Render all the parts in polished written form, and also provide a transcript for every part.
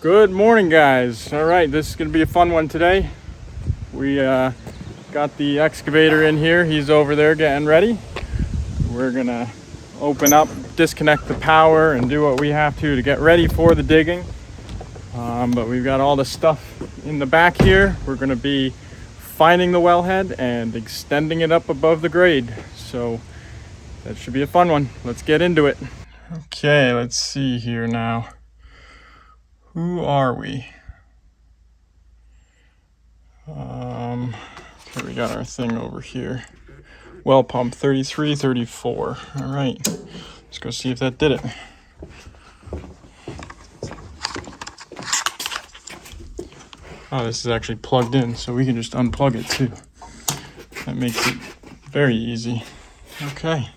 Good morning, guys. All right, this is going to be a fun one today. We got the excavator in here. He's over there getting ready. We're going to open up, disconnect the power, and do what we have to get ready for the digging. But we've got all the stuff in the back here. We're going to be finding the wellhead and extending it up above the grade. So that should be a fun one. Let's get into it. Okay, let's see here now. Who are we? Okay, we got our thing over here. Well pump 33, 34. All right, let's go see if that did it. Oh, this is actually plugged in, so we can just unplug it too. That makes it very easy. Okay.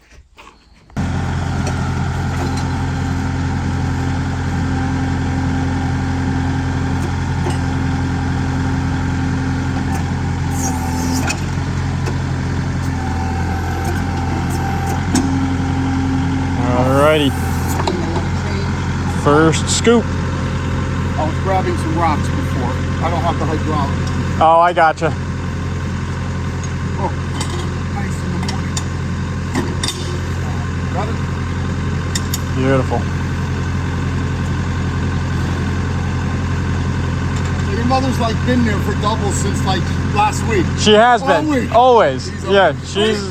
Alrighty. First scoop. I was grabbing some rocks before. I don't have the hydraulic. Oh, I gotcha. Oh, nice in the morning. Got it? Beautiful. So your mother's like been there for doubles since like last week. She has been. Week. Always. Yeah, she is.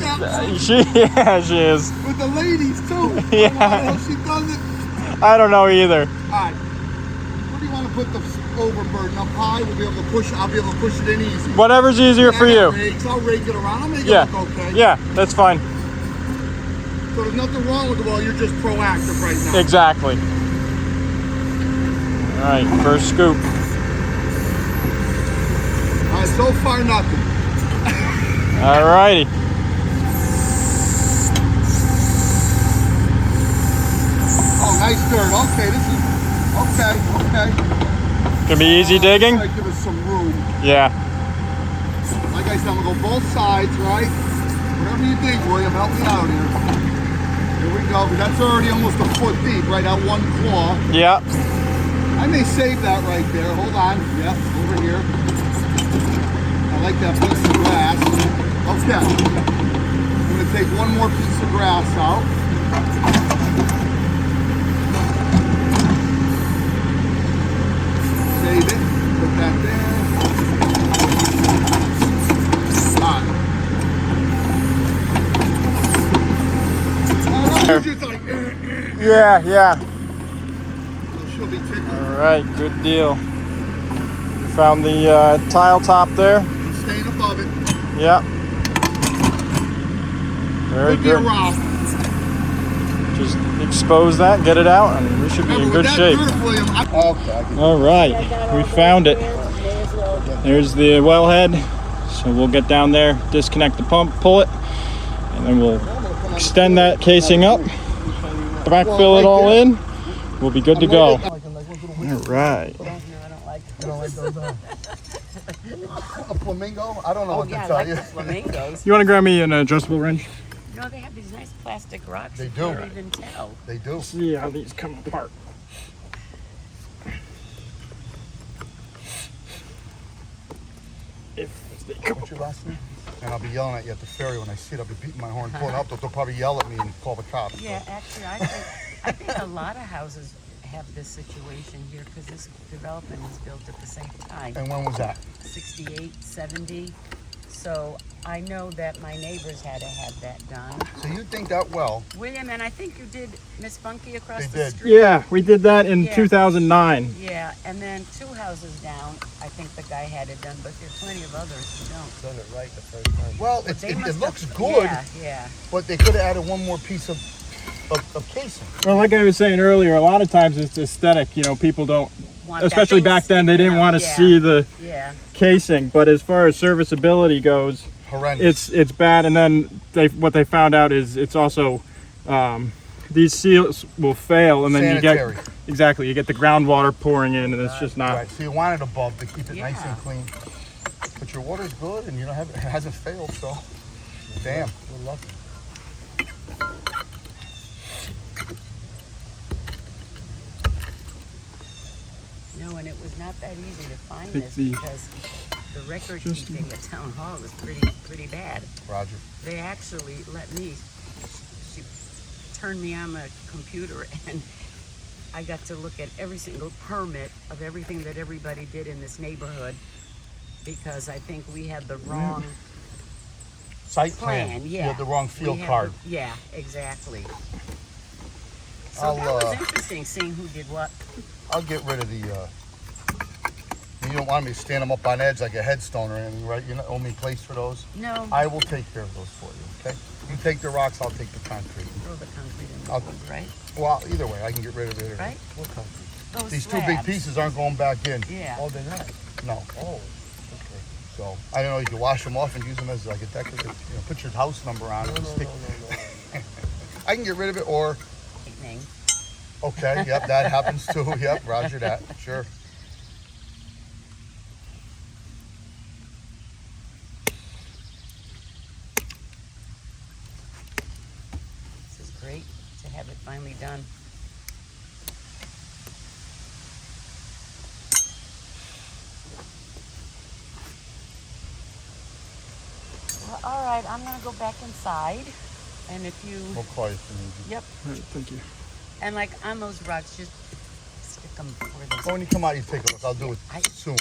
With the ladies too. Yeah. I don't know how she does it. I don't know either. Alright. Where do you want to put the overburden? Up high? We'll be able to push it. I'll be able to push it in easy. Whatever's easier for you. I'll rake it around. I'll make it look okay. Yeah, that's fine. So there's nothing wrong with it. Well, you're just proactive right now. Exactly. All right, first scoop. So far, nothing. All righty. Oh, nice dirt. Okay, this is okay. Gonna be easy digging. Give us some room. Yeah. Like I said, I'm gonna go both sides, right? Whatever you dig, William, help me out here. Here we go. That's already almost a foot deep, right? That one claw. Yeah. I may save that right there. Hold on. Yep, over here. I like that piece of grass. Okay. I'm gonna take one more piece of grass out. Save it. Put that there. Yeah. She'll be tickled. All right, good deal. Found the tile top there. Staying above it. Yeah. Very Could be a good. rock. Just expose that, get it out, and we should be in good shape. All right, we found it. There's the wellhead. So we'll get down there, disconnect the pump, pull it, and then we'll extend that casing up, backfill it all in. We'll be good to go. All right. You don't like those, a flamingo? I don't know what to tell you. Flamingos. You want to grab me an adjustable wrench? No, they have these nice plastic rocks. They you do. can't even tell. They do. See how these come apart. If they come What's your last name? And I'll be yelling at you at the ferry when I see it. I'll be beating my horn, pulling up. They'll probably yell at me and call the cops. Yeah, actually, I think a lot of houses have this situation here because this development was built at the same time. And when was that? 68, 70. So I know that my neighbors had to have that done. So you think that well? William, and I think you did Miss Bunky across They the did. street. Yeah, we did that in Yeah. 2009. Yeah, and then 2 houses down, I think the guy had it done, but there's plenty of others who don't. Done it right the first time. Well, But they it must looks have- good, Yeah. but they could have added one more piece of casing. Well, like I was saying earlier, a lot of times it's aesthetic. You know, people don't, Want that especially thing back then, they didn't sticking want to out. see the Yeah. casing. But as far as serviceability goes, Horrendous. it's bad. And then what they found out is it's also these seals will fail, and then Sanitary. you get the groundwater pouring in, and it's just not. Right, so you want it above to keep it nice Yeah. and clean. But your water's good, and you don't have it hasn't failed, so damn, we're lucky. No, and it not that easy to find Take this the- because the record just- keeping at town hall is pretty bad. Roger. They actually let me. She turned me on the computer, and I got to look at every single permit of everything that everybody did in this neighborhood because I think we had the wrong Site plan. You Yeah, had the wrong We field had card. yeah, exactly. So I'll, that was interesting seeing who did what. I'll get rid of the, you don't want me to stand them up on edge like a headstone or anything, right? You don't owe me place for those? No, I will take care of those for you, okay? You take the rocks, I'll take the concrete. throw the concrete in the I'll- woods, right? Well, either way, I can get rid of it. Right? What concrete? Those These two big slabs. pieces aren't going back in. Yeah. Oh, they're not? No. Oh, okay. So, I don't know, you can wash them off and use them as like a decorative, you know, put your house number on it. No. I can get rid of it or, Lightning. okay, yep, that happens too. Yep, roger that, sure. This is great to have it finally done. Well, all right, I'm gonna go back inside, and if you, We'll call you if you need to. yep, All right, thank you. and like on those rocks, just stick them where Oh, they. when you come out, you take a look. I'll do it I- sooner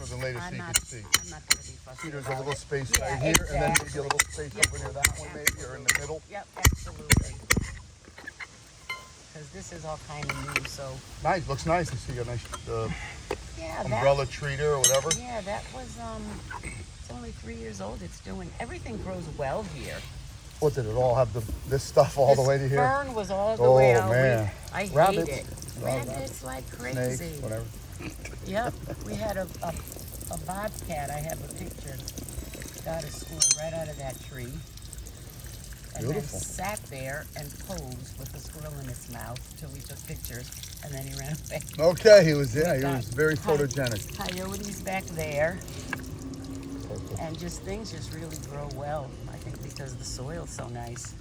than later so I'm you not, can see. I'm not gonna be fussy See, there's a about little it. space Yeah, right here, and then maybe exactly. a little space Yep. over near that one maybe, or in the middle. Yep, absolutely. Because this is all kind of new, so Nice, looks nice. You see a nice yeah, umbrella treater or whatever. Yeah, that was it's only 3 years old. It's doing everything grows well here. What, did it all have this stuff all the This way to here? fern was all the Oh, way out. man. I hate Rabbits. it. Rabbits like crazy. Snakes, whatever. Yep, we had a bobcat. I have a picture. Got a squirrel right out of that tree. And Beautiful. then sat there and posed with the squirrel in his mouth till we took pictures, and then he ran away. Okay, he was there. He got was very coy- photogenic. Coyotes back there, and just things just really grow well. I think because the soil's so nice.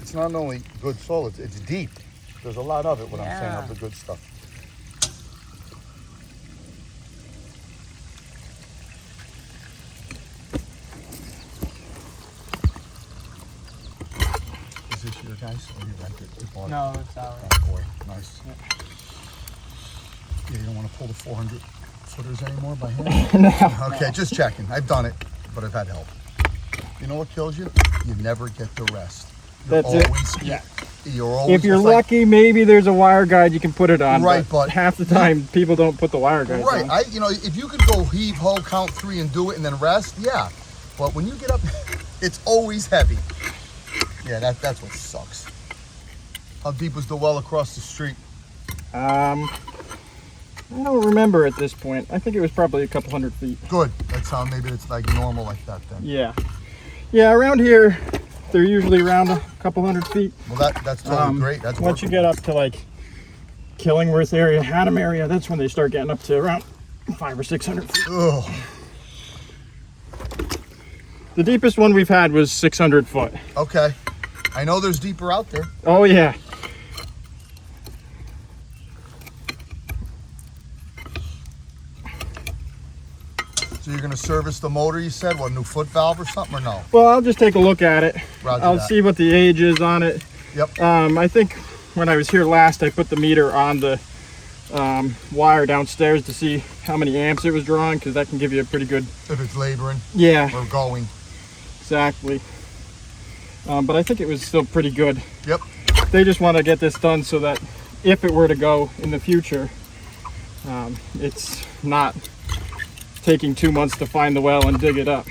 It's not only good soil, it's deep. There's a lot of it, what I'm saying, Yeah. of the good stuff. Is this your guys, or you rent it? You bought it? No, it's ours. Oh, boy, nice. Yeah, you don't want to pull the 400 footers anymore by hand? No. Okay, just checking. I've done it, but I've had help. You know what kills you? You never get the rest. You're That's it. always, Yeah. You're always, If you're it's like- lucky, maybe there's a wire guide you can put it on. Right, but- half the time people don't put the wire guides Right, on. you know, if you could go heave, hoe, count 3 and do it and then rest, yeah. But when you get up, it's always heavy. Yeah, that's what sucks. How deep was the well across the street? I don't remember at this point. I think it was probably a couple 100 feet. Good. That's how maybe it's like normal like that then. Yeah. Yeah, around here, they're usually around a couple 100 feet. Well, that's totally great. That's Once you workable. get up to like Killingworth area, Haddam area, that's when they start getting up to around 500 or 600 feet. Ugh. The deepest one we've had was 600 foot. Okay. I know there's deeper out there. Oh yeah. So you're gonna service the motor, you said? What, new foot valve or something, or no? Well, I'll just take a look at it. Roger I'll that. see what the age is on it. Yep. I think when I was here last, I put the meter on the wire downstairs to see how many amps it was drawing, because that can give you a pretty good. If it's laboring Yeah, or going. exactly. But I think it was still pretty good. Yep. They just want to get this done so that if it were to go in the future, it's not taking 2 months to find the well and dig it up.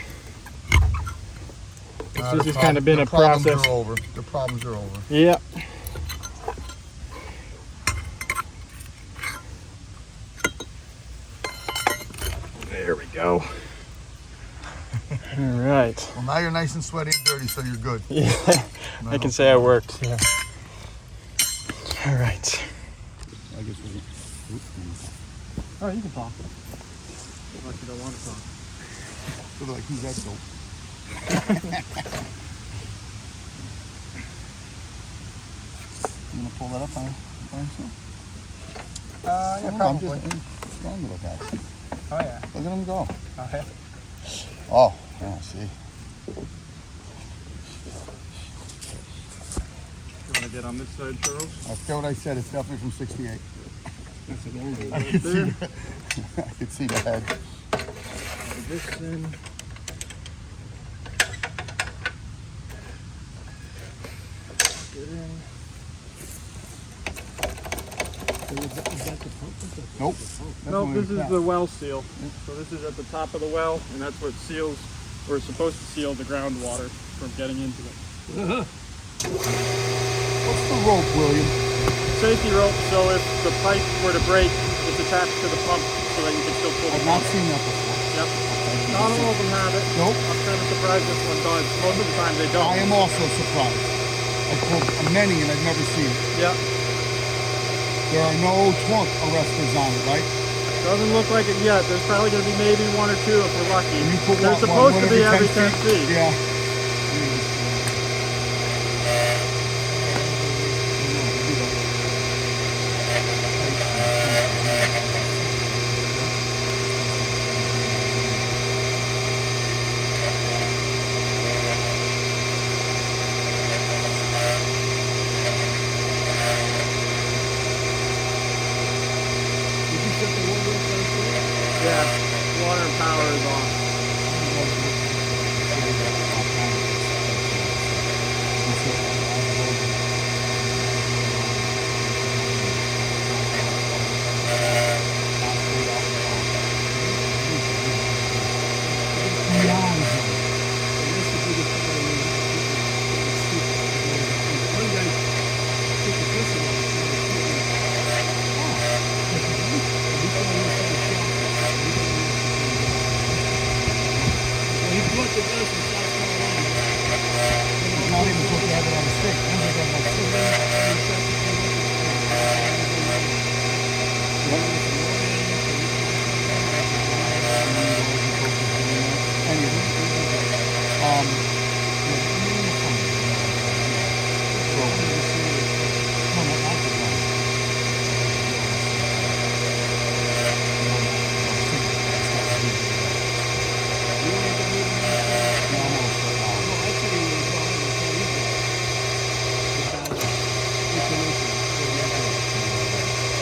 'Cause this has kind of been a process. The problems are over. The problems are over. Yep. There we go. All right. Well, now you're nice and sweaty and dirty, so you're good. Yeah, I can say I worked. Yeah. All right. I guess we Oh, you can talk. Unless you don't want to talk. Look like who's that soap? You wanna pull that up on yourself? I Yeah, don't know, I'm probably. just going to look at it. Oh, yeah. Look at him go. Oh, yeah. Oh, yeah, see. You want to get on this side, Charles? I forget what I said. It's definitely from 68. That's a long way. I can see, I can see the head. Put this in. Get in. Is that the pump? Nope. No, Definitely this is tap. the well seal. So this is at the top of the well, and that's what seals, or is supposed to seal the groundwater from getting into it. What's the rope, William? Safety rope, so if the pipe were to break, it's attached to the pump so that you can still pull the I've pump. not seen that before. Yep. Not all of them have it. Nope. I'm kind of surprised this one does. Most of the time they don't. I am also surprised. I've pulled many and I've never seen it. Yep. There are no torque arresters on it, right? Doesn't look like it yet. There's probably going to be maybe one or two if we're lucky. And you put They're one supposed to be every 10 10 feet. Yeah. Yeah. Water and power is off. It's not even supposed to have it on the stick. Then they got like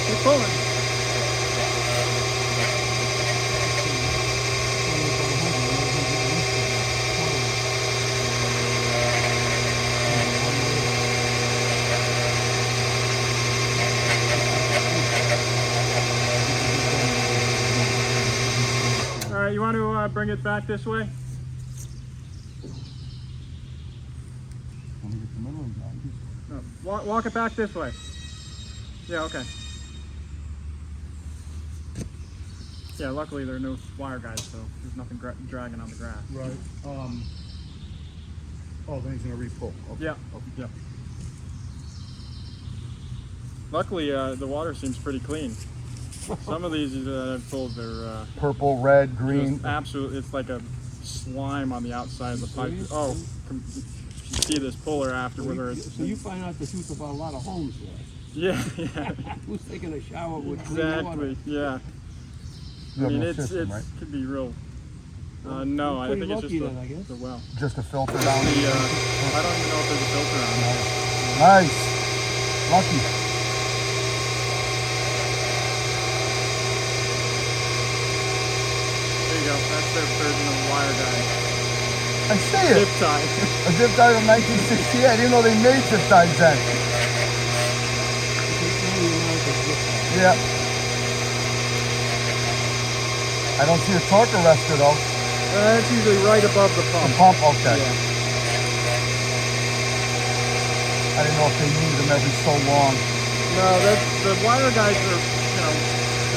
Keep pulling. All right, you want to bring it back this way? Let me get the middle one down. No, walk it back this way. Yeah, okay. Yeah, luckily there are no wire guides, so there's nothing dragging on the grass. Right. Oh, then he's gonna re-pull. Okay. Yeah, yeah. Luckily, the water seems pretty clean. Some of these that I've pulled, they're Purple, red, green. just absolute. It's like a slime on the outside of the pipe. Oh, you see this puller after whether it's So you find out the truth about a lot of homes there. yeah, yeah, Who's taking a shower with clean water? exactly, yeah. You I have mean, no it's system, right? could be real. No, I Pretty think it's just lucky then, I guess. the well. Just a filter down. I don't even know if there's a filter on it. Nice. Lucky. There you go. That's their version of a wire guide. I see it. Zip tie. A zip tie from 1968. I didn't know they made zip ties then. Yeah. I don't see a torque arrestor though. It's usually right above the The pump. pump, okay. Yeah. I didn't know if they need them every so long. No, the wire guides are,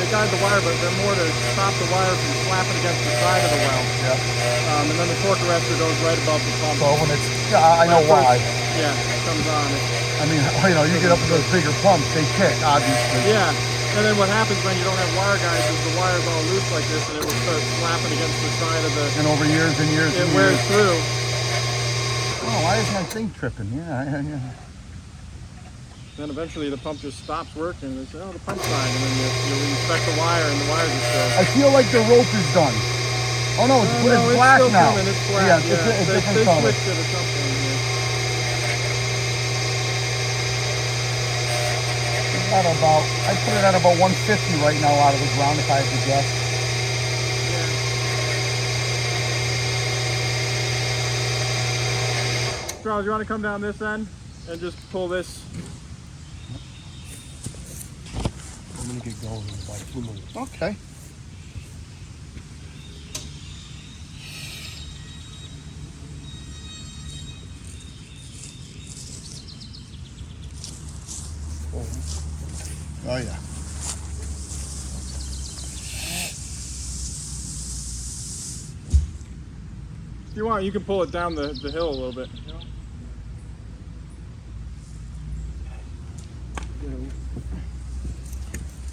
they guide the wire, but they're more to stop the wire from slapping against the side of the well. Yeah. And then the torque arrestor goes right above the pump. So when it's, yeah, I know When it why. first- Yeah, it comes on. I mean, you get up to those bigger pumps, they kick, obviously. Yeah. And then what happens when you don't have wire guides is the wire's all loose like this and it will start slapping against the side of the... And over years and years It and wears years. through. Oh, why is my thing tripping? Yeah. Then eventually the pump just stops working. They say, oh, the pump's fine. And then you inspect the wire and the wires are still. I feel like the rope is done. Oh no, it's, No, it's black still now. coming. It's black. Yeah, Yeah, it's a they different color. switched it at some point here. At about, I put it at about 150 right now out of the ground if I had to guess. Charles, you want to come down this end and just pull this? I'm gonna get going in about 2 minutes. Okay. Oh yeah. If you want, you can pull it down the hill a little bit.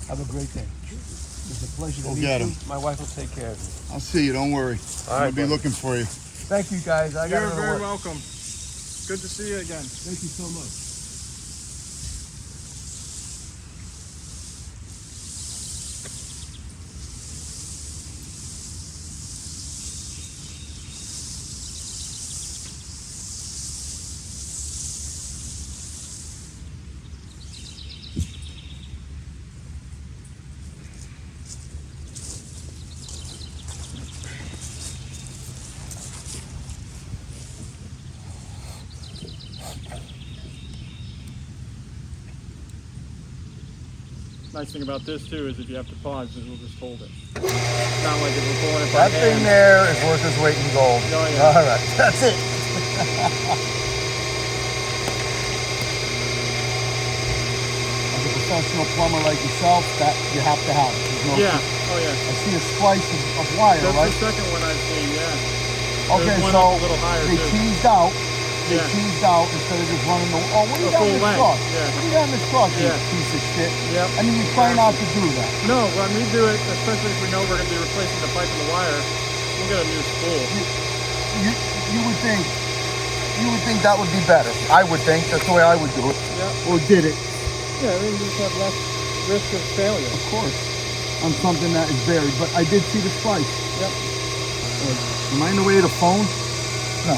Have a great day. It's a pleasure to Go meet get you. 'em. My wife will take care of you. I'll see you, don't worry. All right, I'll be buddy. looking for you. Thank you, guys. I got You're to very work. welcome. Good to see you again. Thank you so much. Nice thing about this too is if you have to pause, we'll just hold it. It's not like if we're pulling it by That thing hand. there is worth its weight in gold. Oh, yeah. All right, that's it. As a professional plumber like yourself, that you have to have it. There's no Yeah. Oh yeah. I see a splice of wire, That's right? the second one I've seen. Yeah. Okay, There's one so up a little higher they too. teased out. They Yeah. teased out instead of just running the. Oh, what do you The got in full this length, truck? yeah. What do you got in this truck, you Yeah. piece of shit? Yep. I mean, you try not to do that. No, when we do it, especially if we know we're going to be replacing the pipe and the wire, we'll get a new spool. You would think. You would think that would be better. I would think that's the way I would do it. Yeah. Or did it, Yeah, I mean, you just have less risk of failure. of course, on something that is buried. But I did see the splice. Yep. Am I in the way of the phone? No,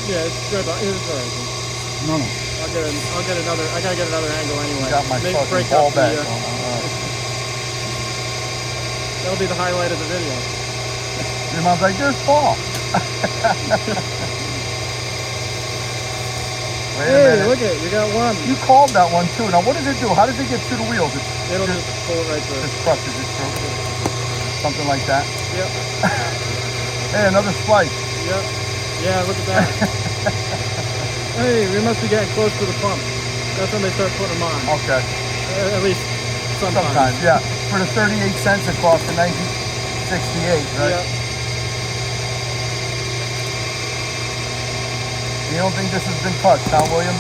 Yeah, it's good. It's all right. no, no. I'll get another. I gotta get another angle anyway. Got my Maybe fucking break ball up bag the, going on. All right. That'll be the highlight of the video. Your mom's like, there's ball. Wait a Hey, minute. look at it. You got one. You called that one too. Now, what does it do? How does it get through the wheels? It'll just pull it right through. Just crushes it through. Something like that. Yep. Hey, another splice. Yep. Yeah, look at that. Hey, we must be getting close to the pump. That's when they start putting them on. Okay. At least sometimes. Sometimes, yeah. For the 38 cents it cost in 1968, right? Yep. You don't think this has been touched, huh, William?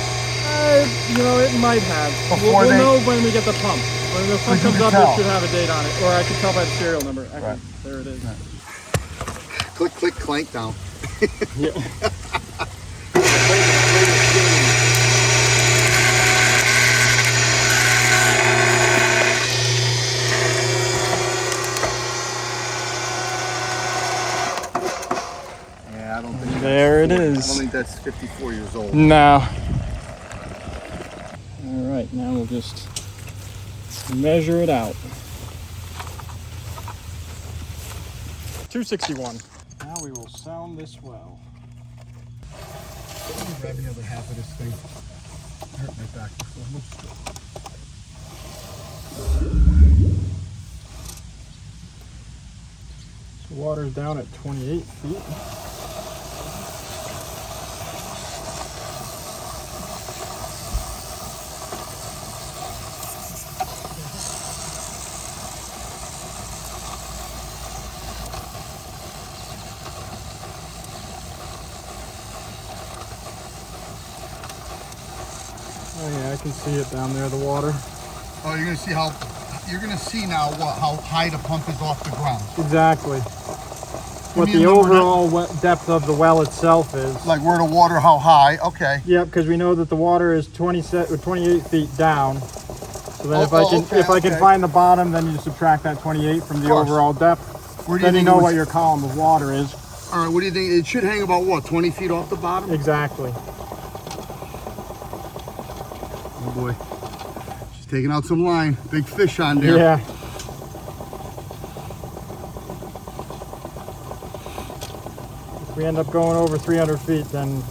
You know, it might have. Before We'll they- know when we get the pump. When the pump you comes can up, tell. it should have a date on it. Or I can tell by the serial number. Actually, Right. there it is. Click, click, clank down. Yeah. Yeah, I don't think There it I don't is. think that's 54 years old. No. All right, now we'll just measure it out. 261. Now we will sound this well. Let me grab the other half of this thing. I hurt my back before. The water's down at 28 feet. Oh yeah, I can see it down there, the water. Oh, you're gonna see now how high the pump is off the ground. Exactly. what Give me the a number overall depth of the well itself is. Like where the water, how high? Okay. Yep, because we know that the water is 28 feet down. So then if I can find the bottom, then you subtract that 28 from the overall depth. Where do you Then you think know it was- what your column of water is. All right, what do you think? It should hang about what, 20 feet off the bottom? Exactly. Oh boy. She's taking out some line. Big fish on there. Yeah. If we end up going over 300 feet, then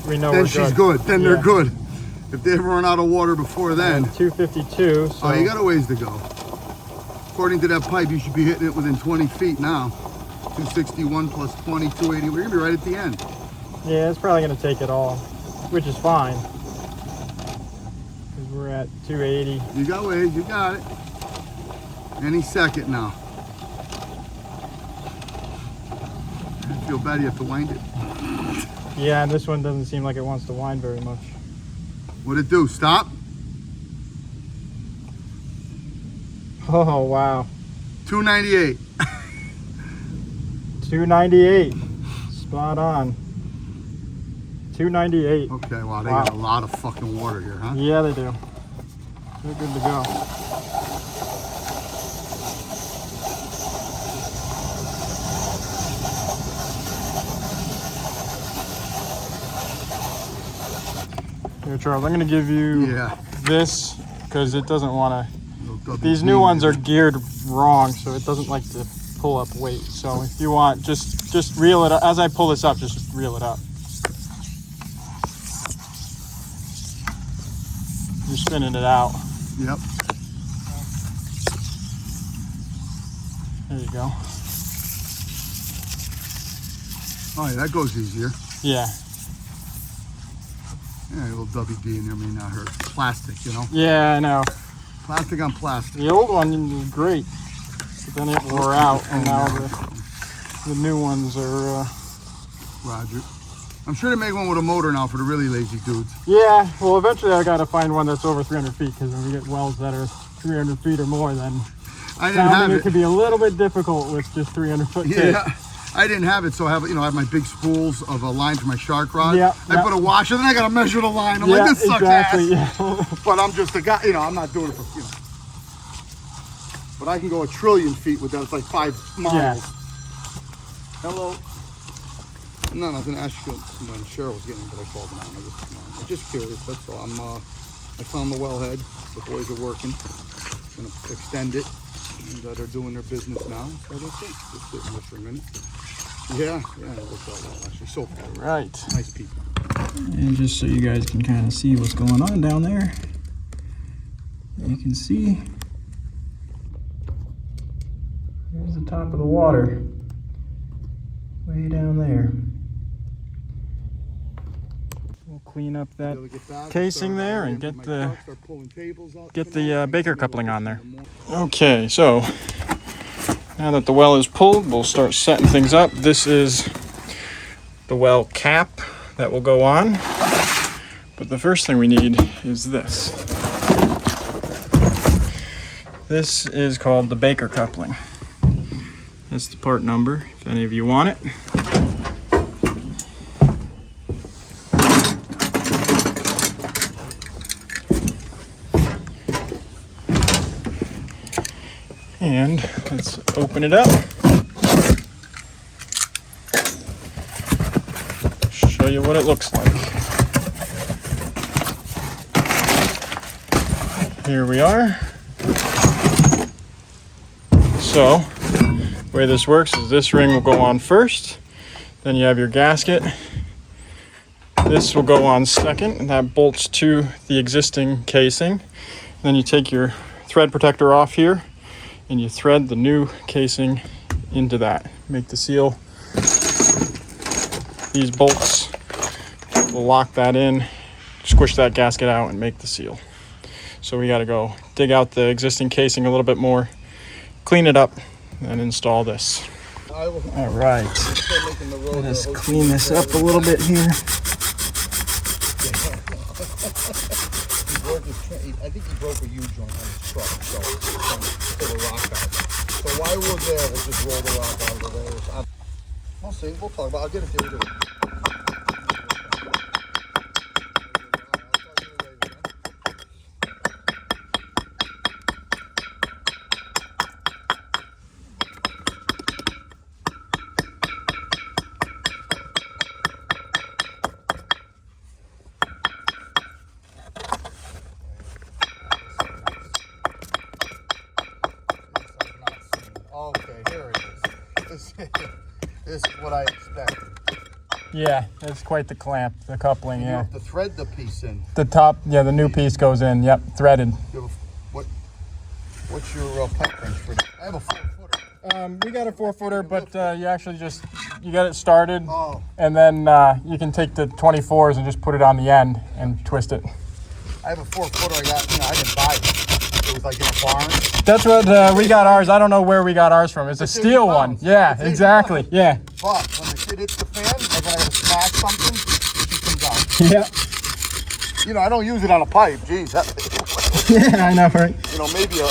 we know Then we're she's good. Then they're Yeah. good. If they ever run out of water before then. 252. So Oh, you got a ways to go. According to that pipe, you should be hitting it within 20 feet now. 261 plus 20, 280. We're gonna be right at the end. yeah, it's probably going to take it all, which is fine. Because we're at 280. You got ways, you got it. Any second now. I feel bad you have to wind it. Yeah, and this one doesn't seem like it wants to wind very much. What'd it do? Stop? Oh, wow. 298. 298. Spot on. 298. Okay, wow, they Wow. got a lot of fucking water here, huh? Yeah, they do. They're good to go. Here, Charles, I'm going to give you Yeah. this because it doesn't want to. Little These WD new ones there. are geared wrong, so it doesn't like to pull up weight. So if you want, just reel it up. As I pull this up, just reel it up. You're spinning it out. Yep. There you go. Oh yeah, that goes easier. Yeah. Yeah, a little WD in there may not hurt. Plastic, you know? Yeah, I know. Plastic on plastic. The old one was great, but then it wore out, and now the new ones are. Roger. I'm sure they make one with a motor now for the really lazy dudes. Yeah, well, eventually I got to find one that's over 300 feet because when we get wells that are 300 feet or more, then I didn't have sounding it. it could be a little bit difficult with just 300 foot tape. Yeah, I didn't have it, so I have, I have my big spools of a line for my shark rod. Yeah, I yeah. put a washer, then I gotta measure the line. I'm Yeah, like, this sucks exactly. ass. Yeah. But I'm just a guy, I'm not doing it for, But I can go 1 trillion feet with that. It's like 5 miles. Yeah. Hello. No, nothing. Actually, when Cheryl was getting, but I called them out. I'm just curious. That's all. I found the wellhead. The boys are working. Gonna extend it. And they're doing their business now. So that's it. Just sitting there for a minute. Yeah, it worked out well actually. So far, Right. nice people. And just so you guys can kind of see what's going on down there, you can see there's the top of the water way down there. We'll clean up that casing there and get the Baker coupling on there. Okay, so now that the well is pulled, we'll start setting things up. This is the well cap that will go on, but the first thing we need is this. This is called the Baker coupling. That's the part number, if any of you want it. And let's open it up. Show you what it looks like. Here we are. So, the way this works is this ring will go on first, then you have your gasket. This will go on second, and that bolts to the existing casing. Then you take your thread protector off here, and you thread the new casing into that. Make the seal. These bolts will lock that in, squish that gasket out, and make the seal. So we gotta go dig out the existing casing a little bit more, clean it up, and install this. All right, let us clean this up a little bit here. I think he broke a U-joint on his truck, so pull the rock out. So while we're there, we'll just roll the rock out of the way. things. We'll talk about. I'll get it to you. Okay, here it is. This is what I expected. Yeah, it's quite the clamp, the coupling, You yeah. have to thread the piece in. The top, yeah, the new piece goes in, yep, threaded. You have what's your pipe wrench for that? I have a 4-footer. We got a 4-footer, but you actually just, you get it started, Oh. and then you can take the 24s and just put it on the end and twist it. I have a 4-footer. I didn't buy it. It was like in a barn. That's what we got ours. I don't know where we got ours from. It's a steel one. Yeah, It's 80 exactly. pounds. Yeah. But when the shit hits the fan, like when I gotta smash something, it comes out. Yeah. You know, I don't use it on a pipe. Jeez, Yeah, I know, right? you know, maybe a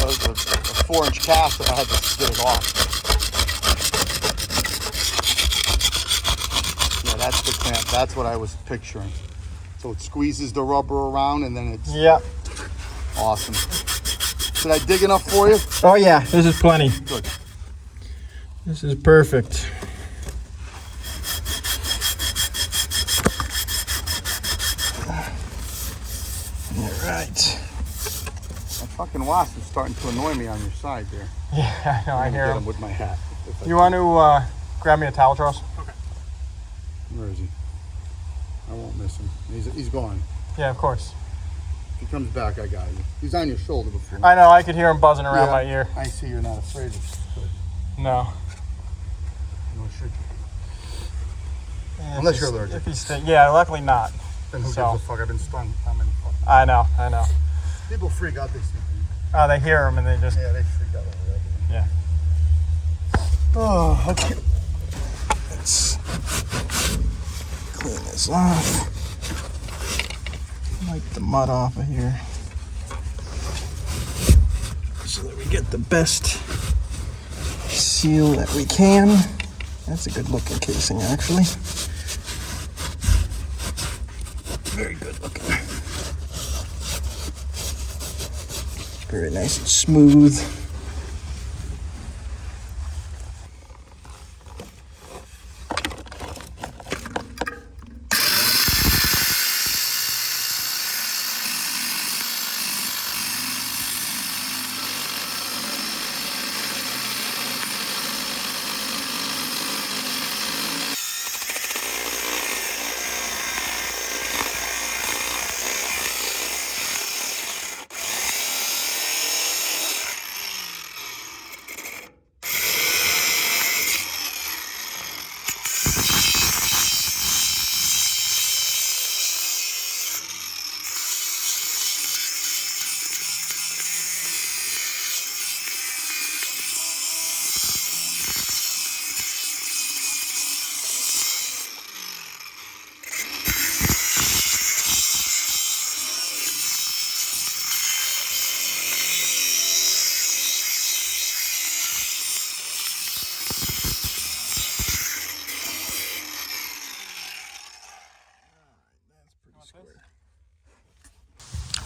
4-inch cast if I had to get it off. Yeah, that's the clamp. That's what I was picturing. So it squeezes the rubber around and then it's Yeah. awesome. Did I dig enough for you? Oh yeah, this is plenty. Good. This is perfect. All right. That fucking wasp is starting to annoy me on your side there. Yeah, I know. I I'm gonna hear get him. him with my hat. You want to grab me a towel, Charles? Where is he? I won't miss him. He's gone. Yeah, of course. If he comes back, I got you. He's on your shoulder before. I know. I could hear him buzzing around Yeah, my ear. I see you're not afraid of it. No. No, should you? Yeah, Unless if you're he's- allergic. If he's yeah, luckily not. Then who So- gives a fuck? I've been stung how many fucking I know. I know. people freak out. They see me. Oh, they hear him and they just Yeah, they freak out over everything. yeah. Oh, okay. Let's clean this off. Wipe the mud off of here so that we get the best seal that we can. That's a good looking casing, actually. Very good looking. Very nice and smooth.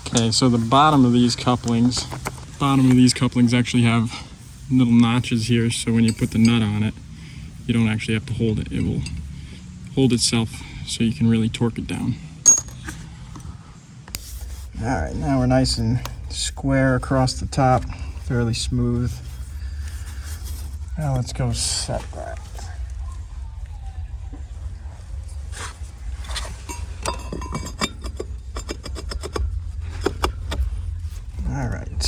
Okay, so the bottom of these couplings actually have little notches here, so when you put the nut on it, you don't actually have to hold it. It will hold itself so you can really torque it down. All right, now we're nice and square across the top, fairly smooth. Now let's go set that. All right.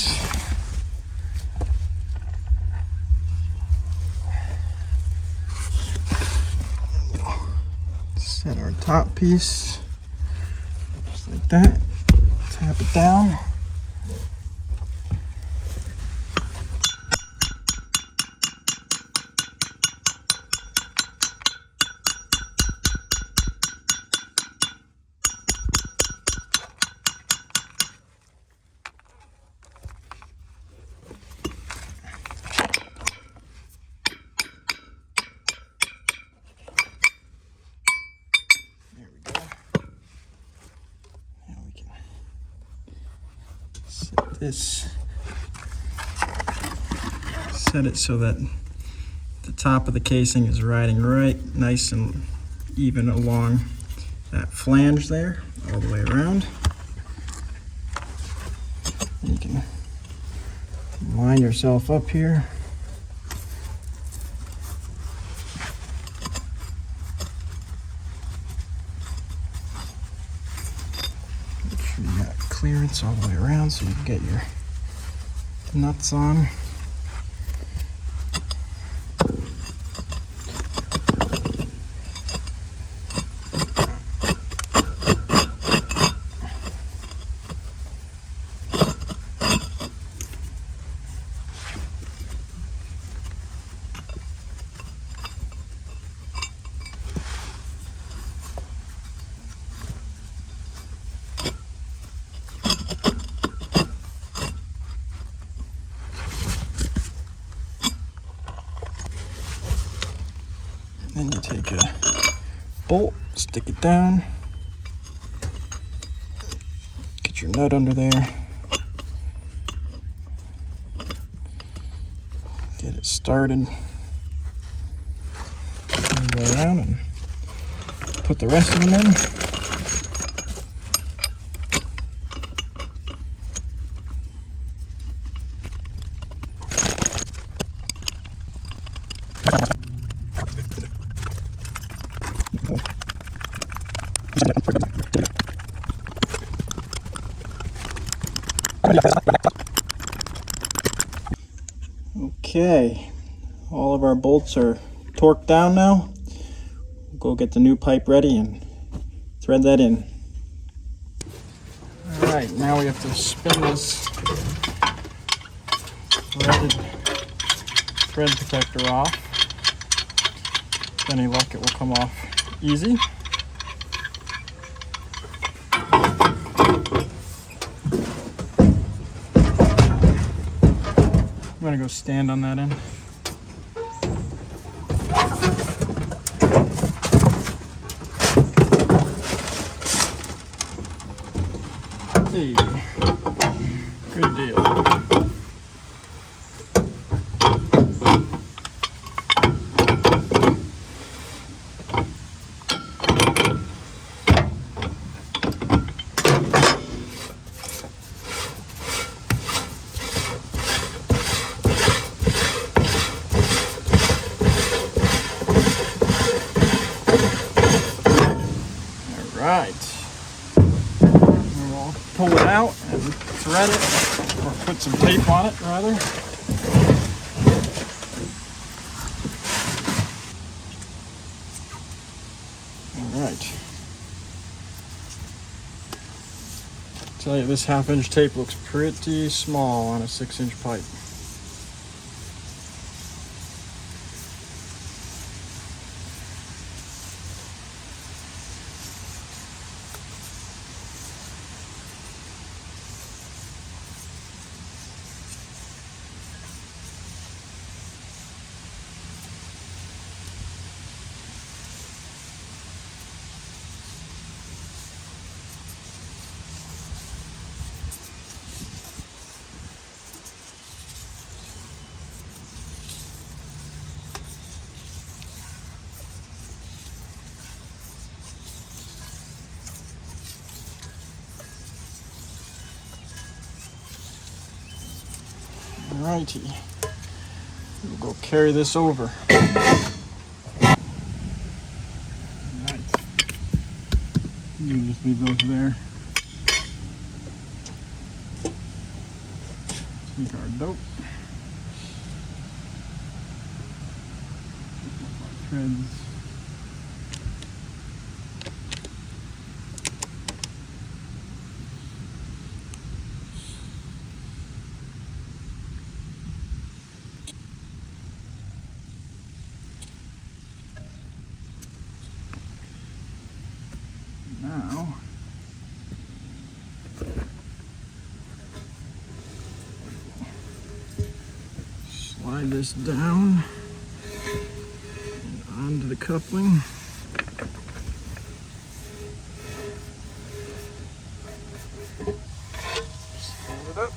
Set our top piece, just like that. Tap it down. this, set it so that the top of the casing is riding right nice and even along that flange there, all the way around. And you can line yourself up here. Make sure you got clearance all the way around so you can get your nuts on. Then you take a bolt, stick it down, get your nut under there, get it started, and go around and put the rest of them in. Okay, all of our bolts are torqued down now. We'll go get the new pipe ready and thread that in. All right, now we have to spin this threaded thread protector off. With any luck, it will come off easy. I'm gonna go stand on that end. Hey, good deal. Right, and we'll pull it out and thread it, or put some tape on it rather. All right. Tell you, this 1/2-inch tape looks pretty small on a 6-inch pipe. Alrighty, we'll go carry this over. Alright, you can just leave those there. Take our dope. Threads. Now, slide this down and onto the coupling. Stand it up.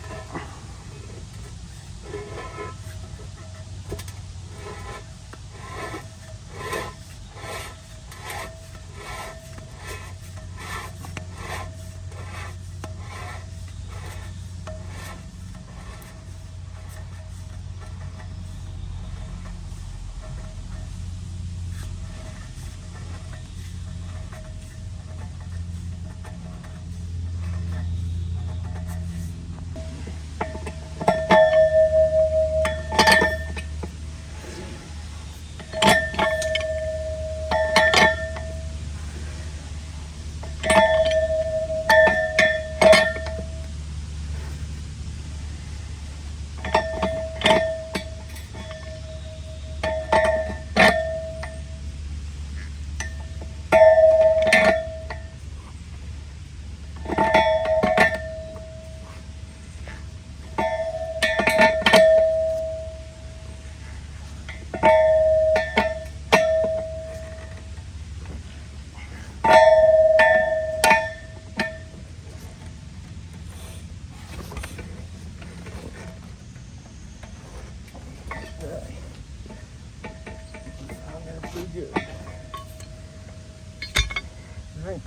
right,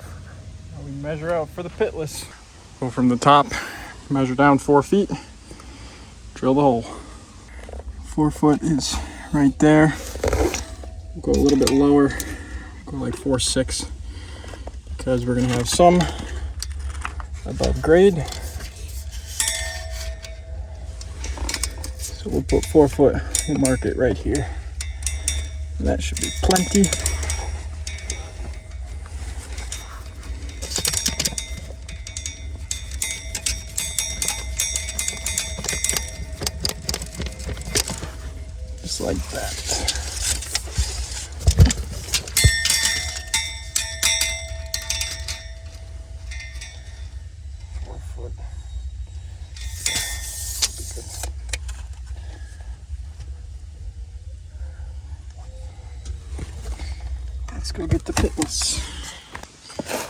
now we measure out for the pitless. Go from the top, measure down 4 feet, drill the hole. 4 foot is right there. We'll go a little bit lower, go like 4.6, because we're gonna have some above grade. So we'll put 4 foot, we'll mark it right here. And that should be plenty. Just like that. Let's go get the pitless.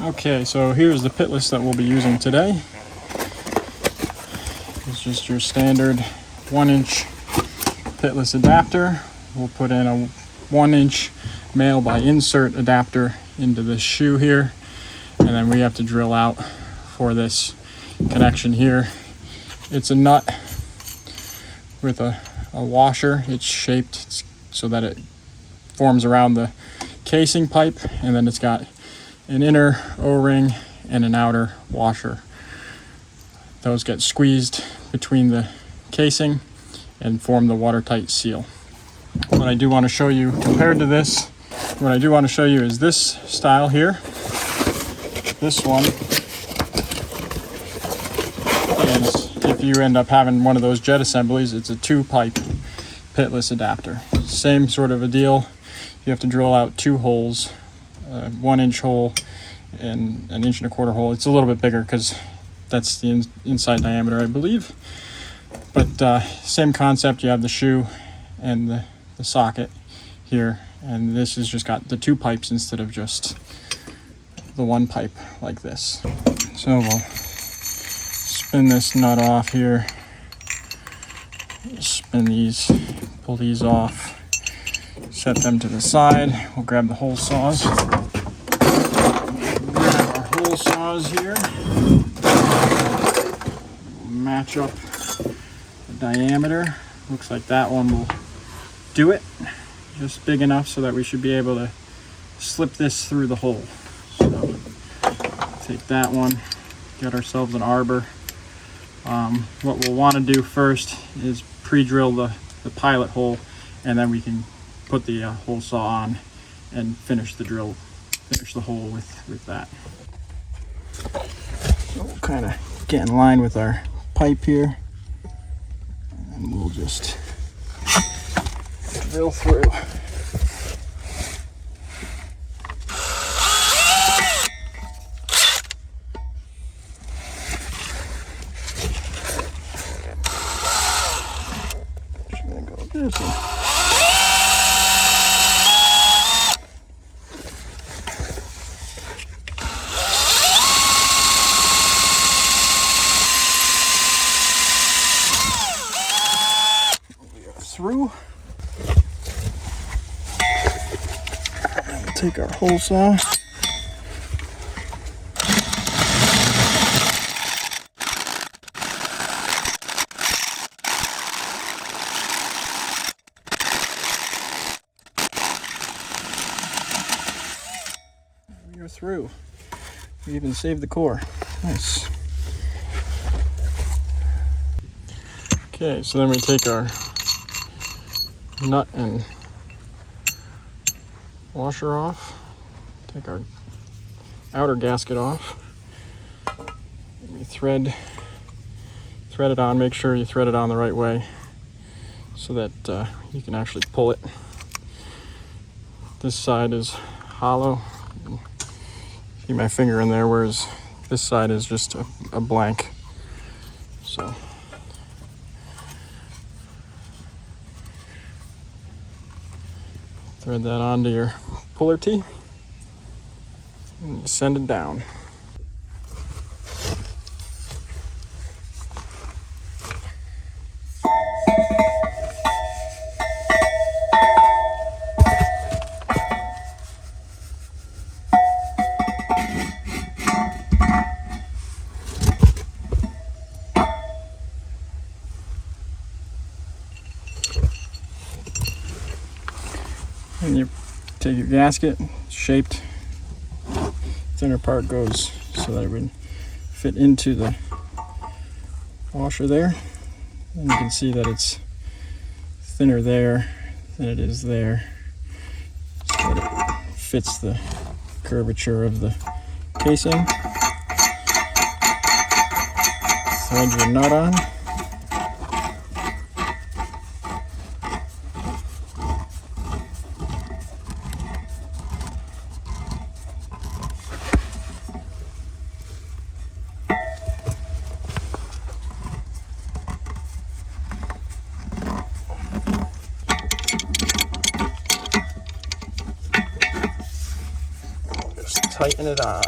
Okay, so here's the pitless that we'll be using today. It's just your standard 1-inch pitless adapter. We'll put in a 1-inch male by insert adapter into this shoe here, and then we have to drill out for this connection here. It's a nut with a washer. It's shaped so that it forms around the casing pipe, and then it's got an inner O-ring and an outer washer. Those get squeezed between the casing and form the watertight seal. What I do want to show you compared to this, what I do want to show you is this style here. This one is, if you end up having one of those jet assemblies, it's a 2-pipe pitless adapter. Same sort of a deal. You have to drill out 2 holes, a 1-inch hole and an 1.25 inch hole. It's a little bit bigger because that's the inside diameter, I believe. But same concept. You have the shoe and the socket here, and this has just got the 2 pipes instead of just the 1 pipe like this. So we'll spin this nut off here, spin these, pull these off, set them to the side. We'll grab the hole saws. Grab our hole saws here. We'll match up the diameter. Looks like that one will do it. Just big enough so that we should be able to slip this through the hole. So take that one, get ourselves an arbor. What we'll want to do first is pre-drill the pilot hole, and then we can put the hole saw on and finish the hole with that. So we'll kind of get in line with our pipe here, and we'll just drill through. Just gonna go this way. Through. We'll take our hole saw. We are through. We even saved the core. Nice. Okay, so then we take our nut and washer off, take our outer gasket off, and we thread it on. Make sure you thread it on the right way so that you can actually pull it. This side is hollow. See my finger in there, whereas this side is just a blank. So thread that onto your puller tee and send it down. take your gasket, shaped. Thinner part goes so that it would fit into the washer there. And you can see that it's thinner there than it is there, so that it fits the curvature of the casing. Thread your nut on. Just tighten it on.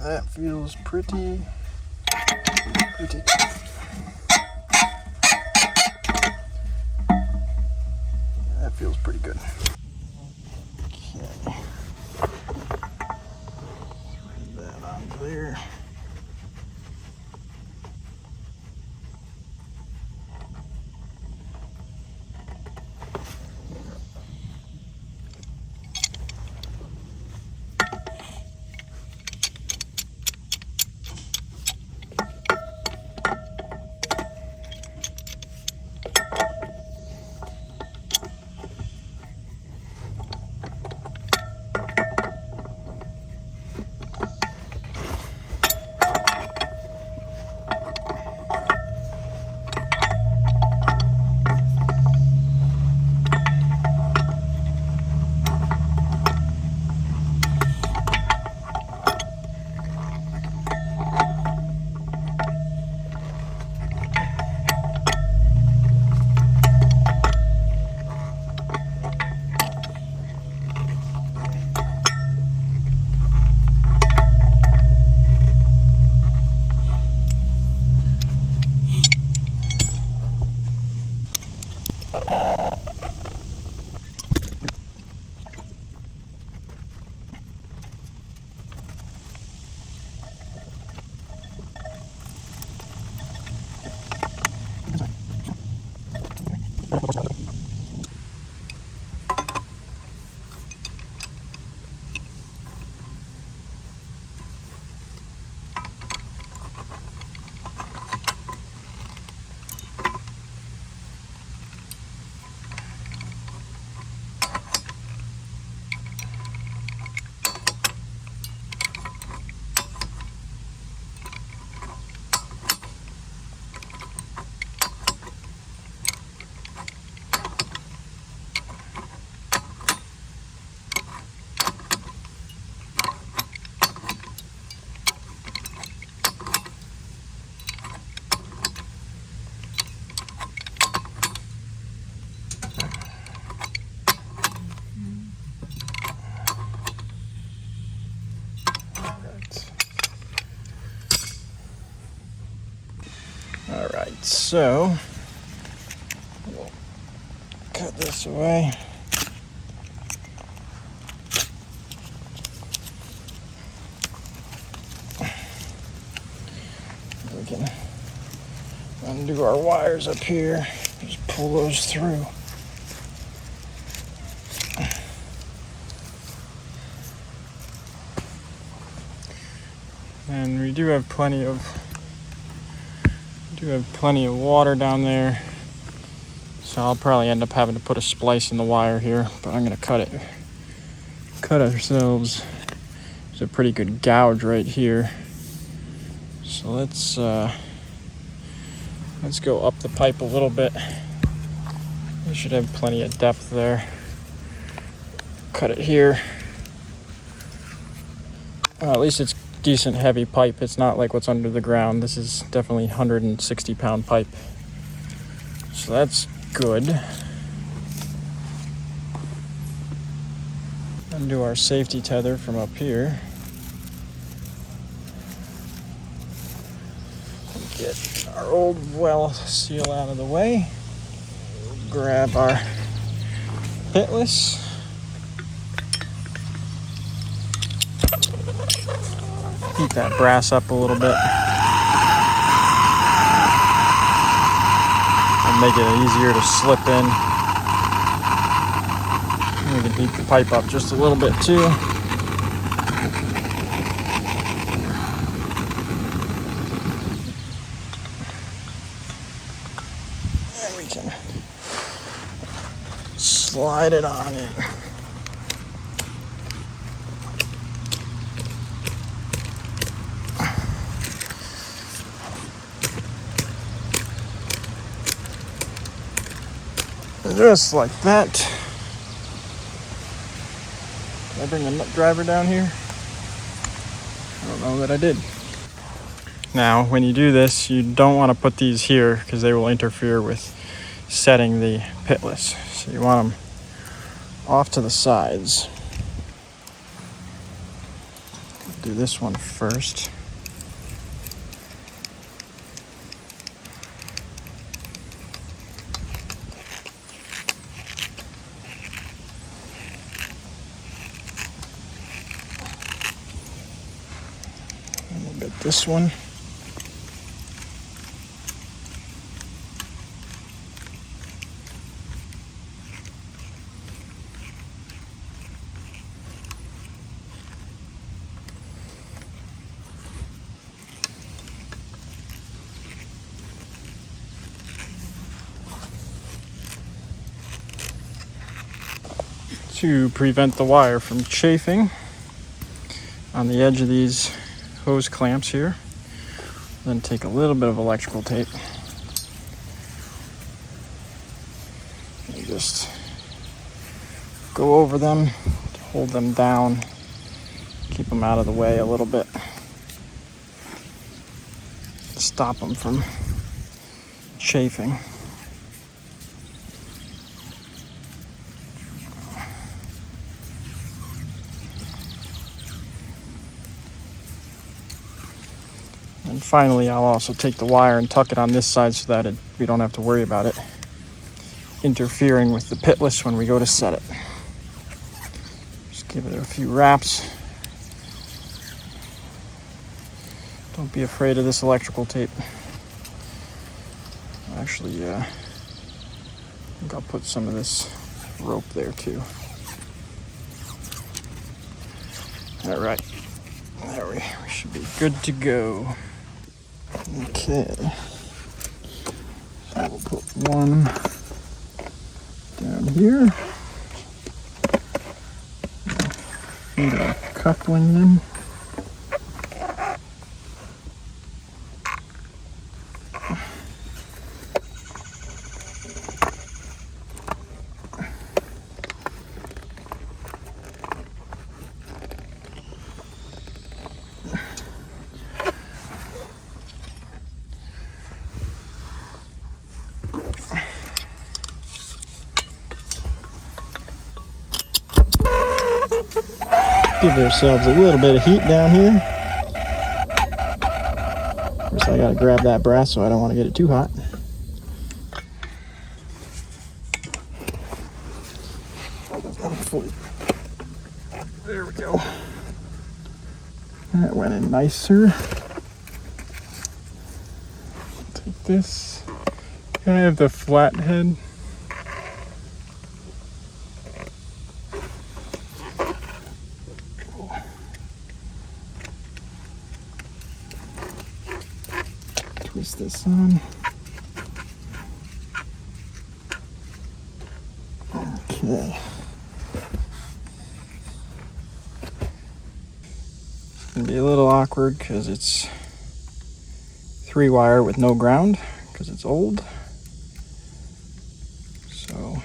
That feels pretty good. That feels pretty good. Okay. Thread that on there. Alright, so we'll cut this away. We can undo our wires up here, just pull those through. And we do have plenty of water down there, so I'll probably end up having to put a splice in the wire here, but I'm gonna cut ourselves. There's a pretty good gouge right here, so let's go up the pipe a little bit. We should have plenty of depth there. Cut it here. Well, at least it's decent heavy pipe. It's not like what's under the ground. This is definitely 160-pound pipe, so that's good. Undo our safety tether from up here. Get our old well seal out of the way. Grab our pitless. Heat that brass up a little bit. And make it easier to slip in. We can heat the pipe up just a little bit too. And we can slide it on in. Just like that. Did I bring the driver down here? I don't know that I did. Now, when you do this, you don't want to put these here because they will interfere with setting the pitless. So you want them off to the sides. Do this one first. This one. To prevent the wire from chafing on the edge of these hose clamps here, then take a little bit of electrical tape and just go over them, hold them down, keep them out of the way a little bit, stop them from chafing. And finally, I'll also take the wire and tuck it on this side so that we don't have to worry about it interfering with the pitless when we go to set it. Just give it a few wraps. Don't be afraid of this electrical tape. Actually, I think I'll put some of this rope there too. All right, there we should be good to go. Okay, so we'll put one down here. Feed our coupling in. Give ourselves a little bit of heat down here. Of course, I gotta grab that brass so I don't want to get it too hot. Hopefully. There we go. That went in nicer. Take this. Can I have the flat head? Twist this on. Okay. It's gonna be a little awkward because it's 3-wire with no ground because it's old. So what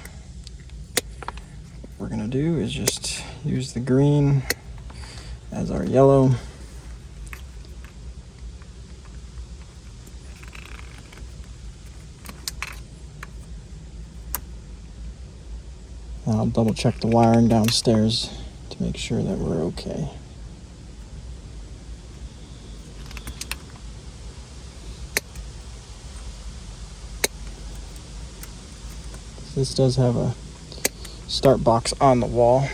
we're gonna do is just use the green as our yellow. I'll double check the wiring downstairs to make sure that we're okay. This does have a start box on the wall.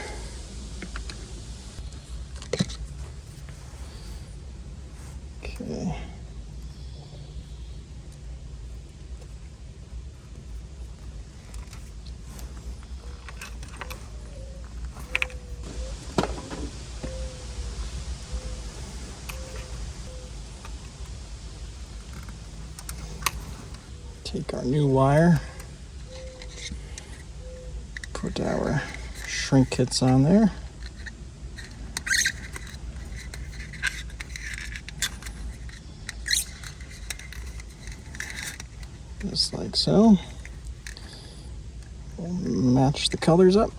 Okay. Take our new wire, put our shrink kits on there. Just like so. We'll match the colors up.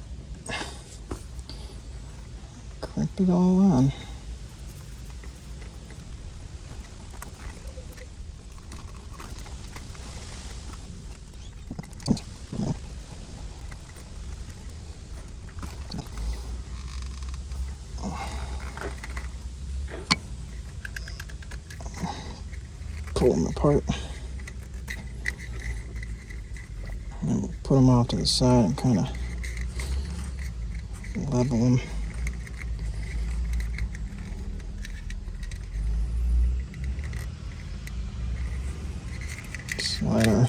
Clip it all on. Pull them apart. And we'll put them off to the side and kind of level them. Slide our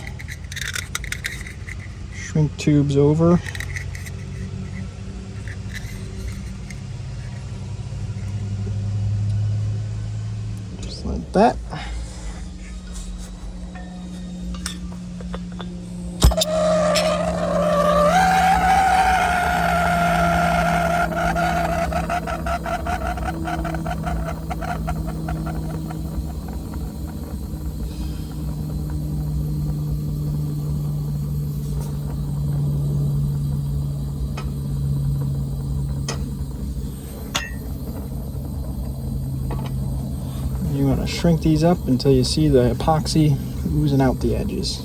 shrink tubes over. Just like that. You want to shrink these up until you see the epoxy oozing out the edges.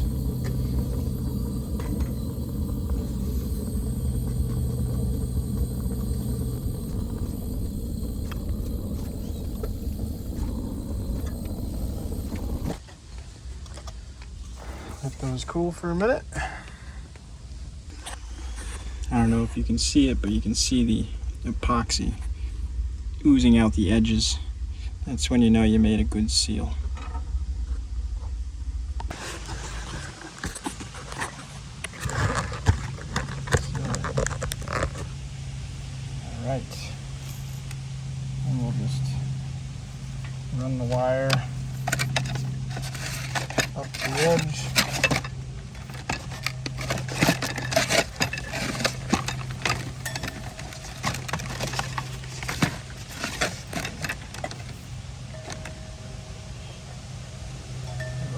Let those cool for a minute. I don't know if you can see it, but you can see the epoxy oozing out the edges. That's when you know you made a good seal. All right. And we'll just run the wire up the edge.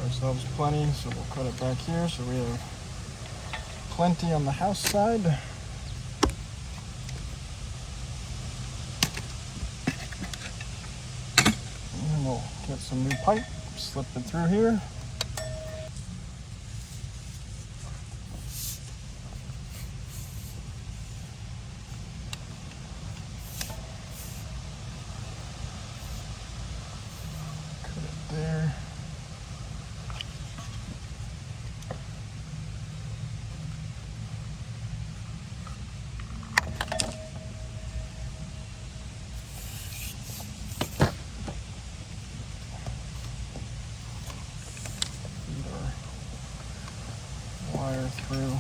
Ourselves plenty, so we'll cut it back here so we have plenty on the house side. And we'll get some new pipe, slip it through here. Cut it there. Wire through.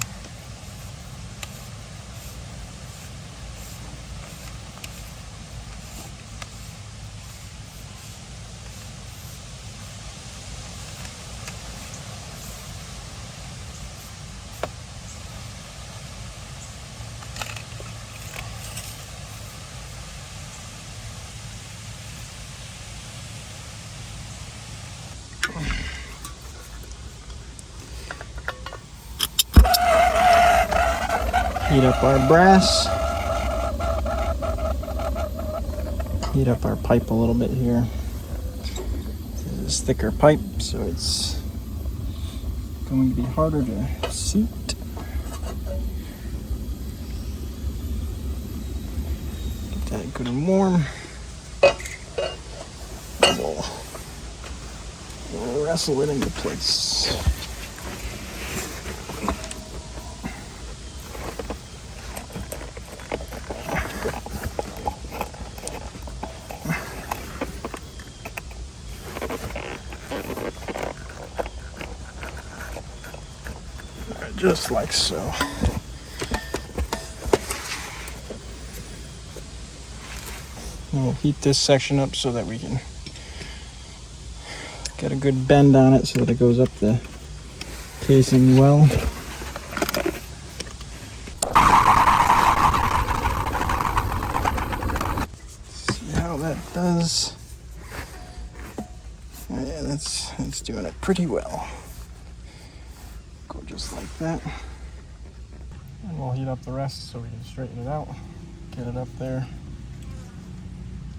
Heat up our brass. Heat up our pipe a little bit here. This is thicker pipe, so it's going to be harder to seat. Get that good and warm. We'll wrestle it into place. Just like so. And we'll heat this section up so that we can get a good bend on it so that it goes up the casing well. See how that does. Oh, yeah, that's doing it pretty well. Go just like that. And we'll heat up the rest so we can straighten it out, get it up there,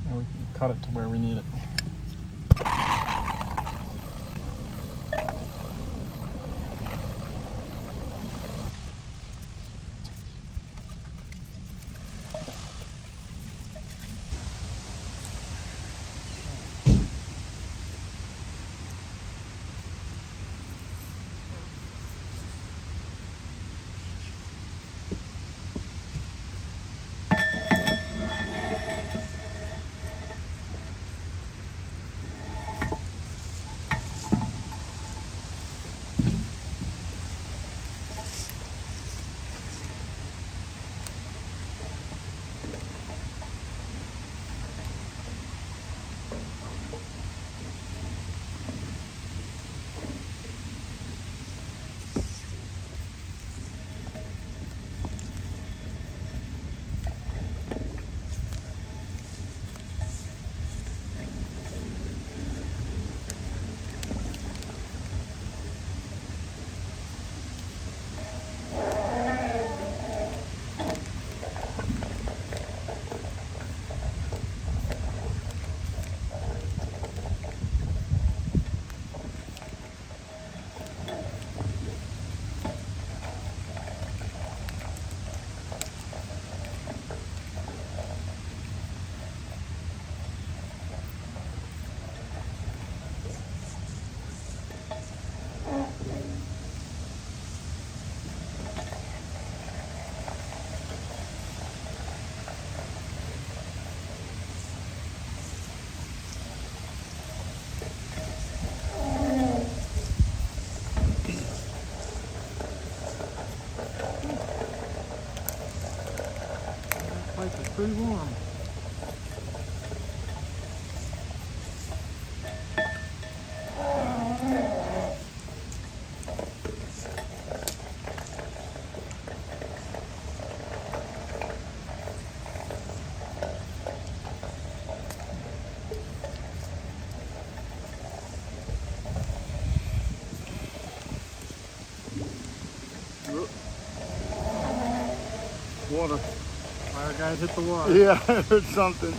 and we can cut it to where we need it. It's pretty warm. Water. Our guys hit the water. Yeah, I heard something.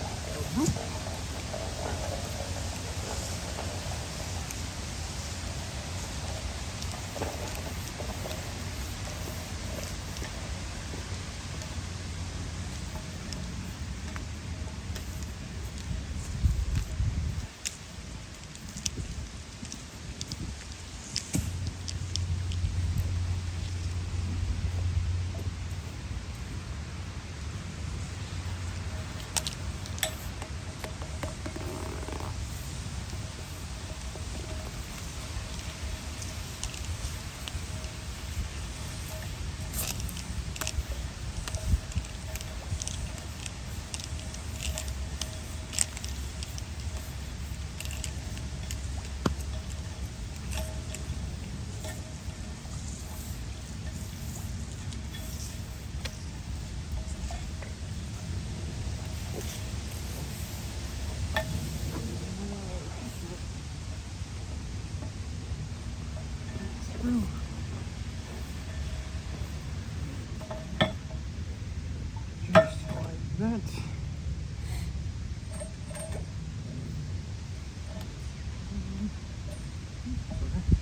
that.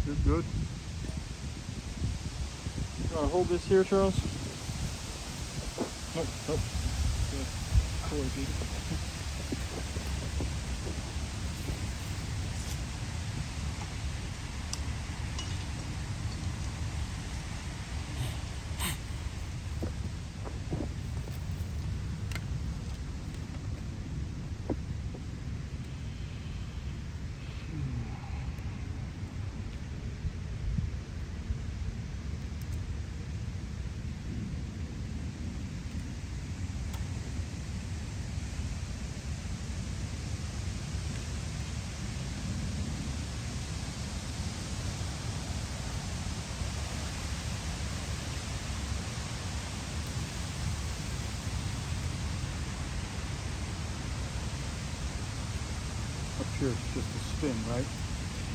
Good, good. You want to hold this here, Charles? Nope, nope. Up here it's just a spin, right?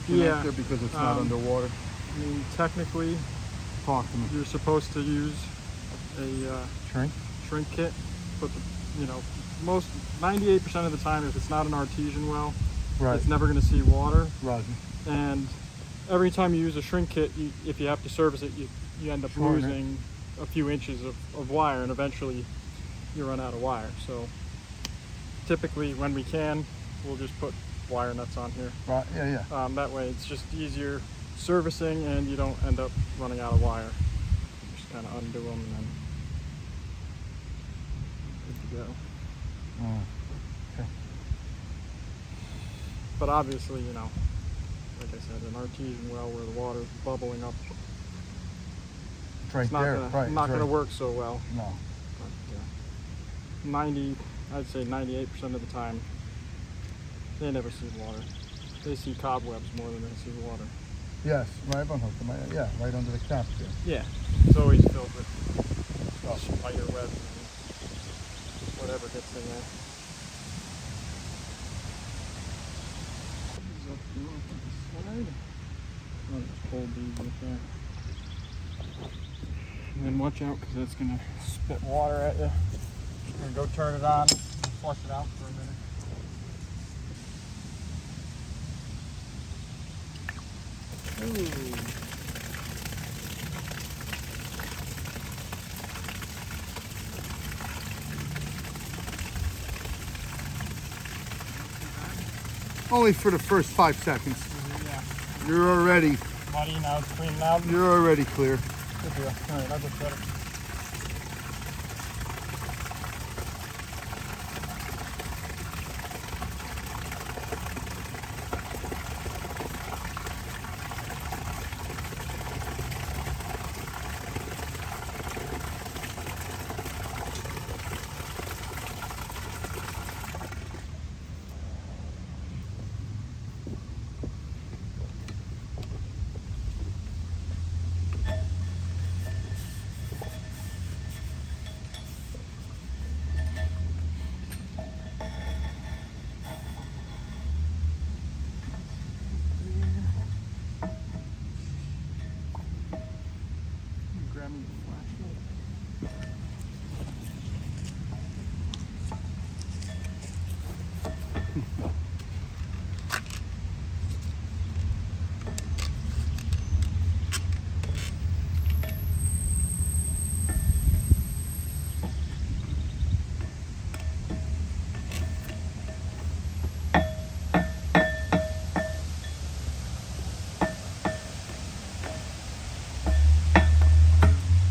Yeah. There because it's not underwater. I mean, technically, Talk to me. you're supposed to use a Shrink? kit, but you know, 98% of the time, if it's not an artesian well, Right. it's never going to see water. Roger. And every time you use a shrink kit, if you have to service it, you end up Shorten it. losing a few inches of wire, and eventually you run out of wire. So typically, when we can, we'll just put wire nuts on here. Right. Yeah, yeah. That way, it's just easier servicing, and you don't end up running out of wire. Just kind of undo them, and then good to go. Okay. But obviously, you know, like I said, an artesian well where the water's bubbling up, It's right it's not there. gonna, Right. not it's gonna right. work so well. No. But, I'd say 98% of the time, they never see water. They see cobwebs more than they see water. Yes. Right on hook. Yeah. Right under the cap there. Yeah, it's always filled with spider webs and whatever gets in there. I'll just hold these right there. And then watch out, because it's going to spit water at you. I'm going to go turn it on, flush it out for a minute. Ooh. Only for the first 5 seconds. Yeah. You're already. Muddy, now it's clean now. You're already clear. Good deal. All right, I'll just set it. Grab me the flashlight.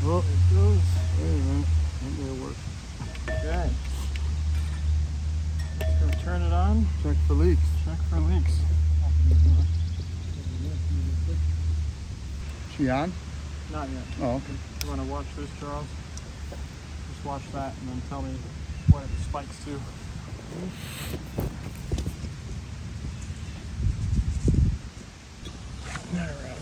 Oh, it goes. Wait a minute. Maybe it'll work. Okay. Let's go turn it on. Check for leaks. Check for leaks. She on? Not yet. Oh, okay. You want to watch this, Charles? Just watch that and then tell me what it spikes to. All right.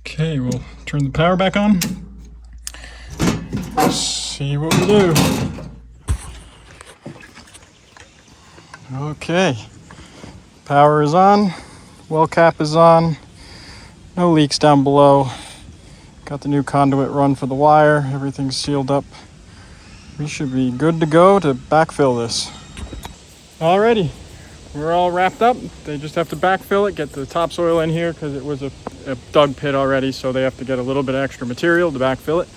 Okay, we'll turn the power back on. See what we do. Okay, power is on, well cap is on, no leaks down below. Got the new conduit run for the wire, everything's sealed up. We should be good to go to backfill this. Alrighty, we're all wrapped up. They just have to backfill it, get the topsoil in here because it was a dug pit already, so they have to get a little bit of extra material to backfill it.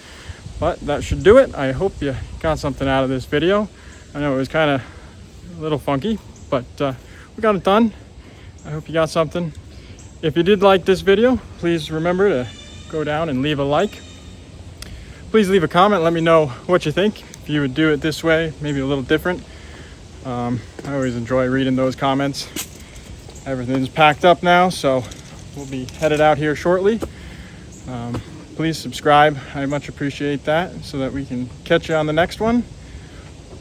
But that should do it. I hope you got something out of this video. I know it was kind of a little funky, but we got it done. I hope you got something. If you did like this video, please remember to go down and leave a like. Please leave a comment, let me know what you think. If you would do it this way, maybe a little different. I always enjoy reading those comments. Everything's packed up now, so we'll be headed out here shortly. Please subscribe, I much appreciate that, so that we can catch you on the next one.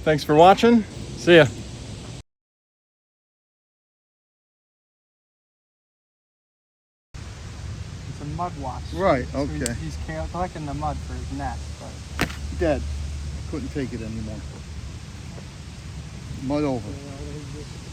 Thanks for watching, see ya. It's a mud wasp. Right, So okay. he's collecting the mud for his nest, but Dead. Couldn't take it anymore. Mud over.